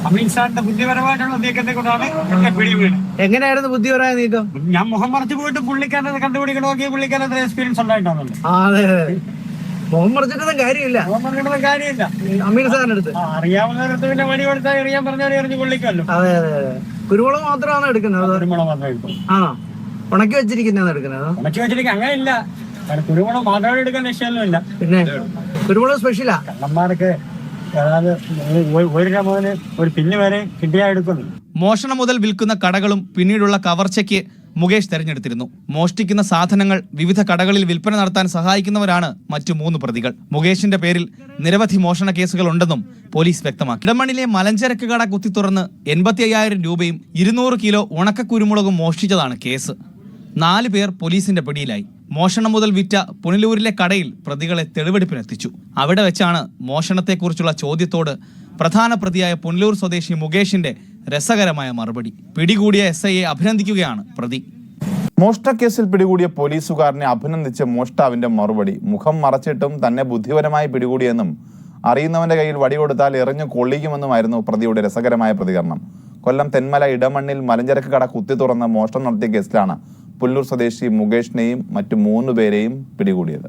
അമിത്ഷാന്റെ ബുദ്ധിപരമായിട്ടുള്ള നീക്കത്തെ കൊണ്ടാണ് ഒക്കെ പിടിവീണ്. എങ്ങനെയായിരുന്നു ബുദ്ധിപരമായ നീക്കം? ഞാൻ മുഖം മറച്ചു പോയിട്ട് പുള്ളിക്കാരനെ കണ്ടുപിടിക്കണമെങ്കിൽ പുള്ളിക്കാരൻ എക്സ്പീരിയൻസ് ഉണ്ടായിട്ടുണ്ടല്ലോ. അതെ അതെ, മുഖം മറിച്ചിട്ടൊന്നും കാര്യമില്ല. മുഖം പറഞ്ഞിട്ടൊന്നും കാര്യമില്ല. അമീർ സാറിന്റെ അടുത്ത് അറിയാവുന്നവരടുത്ത് പിന്നെ വടി കൊടുത്താൽ എറിയാൻ പറഞ്ഞാൽ എറിഞ്ഞു കൊള്ളിക്കല്ലോ. അതെ അതെ അതെ. കുരുമുളക് മാത്രമാണ് എടുക്കുന്നത്? കുരുമുളക് മാത്രമേ എടുക്കും. ആണോ, ഉണക്കി വെച്ചിരിക്കുന്നതാണ് എടുക്കുന്നത്? ഉണക്കി വെച്ചിരിക്കും അങ്ങനെ ഇല്ല. കുരുമുളക് മാത്രമേ എടുക്കാൻ ലക്ഷ്യമൊന്നുമില്ല. പിന്നെ കുരുമുളക് സ്പെഷ്യലാ. കള്ളന്മാർക്ക് ഒരു രൂപ മുതൽ ഒരു പിന്ന് വരെ കിട്ടിയാ എടുക്കുന്നു. മോഷണം മുതൽ വിൽക്കുന്ന കടകളും പിന്നീടുള്ള കവർച്ചയ്ക്ക് മുകേഷ് തെരഞ്ഞെടുത്തിരുന്നു. മോഷ്ടിക്കുന്ന സാധനങ്ങൾ വിവിധ കടകളിൽ വിൽപ്പന നടത്താൻ സഹായിക്കുന്നവരാണ് മറ്റു 3 പ്രതികൾ. മുകേഷിന്റെ പേരിൽ നിരവധി മോഷണ കേസുകൾ ഉണ്ടെന്നും പോലീസ് വ്യക്തമാക്കി. ഇടമണ്ണിലെ മലഞ്ചരക്ക് കട കുത്തിത്തുറന്ന് 85,000 രൂപയും 200 കിലോ ഉണക്കക്കുരുമുളകും മോഷ്ടിച്ചതാണ് കേസ്. 4 പേർ പോലീസിന്റെ പിടിയിലായി. മോഷണം മുതൽ വിറ്റ പുനലൂരിലെ കടയിൽ പ്രതികളെ തെളിവെടുപ്പിനെത്തിച്ചു. അവിടെ വെച്ചാണ് മോഷണത്തെക്കുറിച്ചുള്ള ചോദ്യത്തോട് പ്രധാന പ്രതിയായ പുനലൂർ സ്വദേശി മുകേഷിന്റെ രസകരമായ മറുപടി. പിടികൂടിയ SIയെ അഭിനന്ദിക്കുകയാണ് പ്രതി. മോഷ്ടക്കേസിൽ പിടികൂടിയ പോലീസുകാരനെ അഭിനന്ദിച്ച് മോഷ്ടാവിന്റെ മറുപടി. മുഖം മറച്ചിട്ടും തന്നെ ബുദ്ധിപരമായി പിടികൂടിയെന്നും അറിയുന്നവന്റെ കയ്യിൽ വടി കൊടുത്താൽ എറിഞ്ഞു കൊള്ളിക്കുമെന്നുമായിരുന്നു പ്രതിയുടെ രസകരമായ പ്രതികരണം. കൊല്ലം തെന്മല ഇടമണ്ണിൽ മലഞ്ചരക്ക് കട കുത്തി തുറന്ന് മോഷണം നടത്തിയ കേസിലാണ് പുനലൂർ സ്വദേശി മുകേഷിനെയും മറ്റു 3 പേരെയും പിടികൂടിയത്.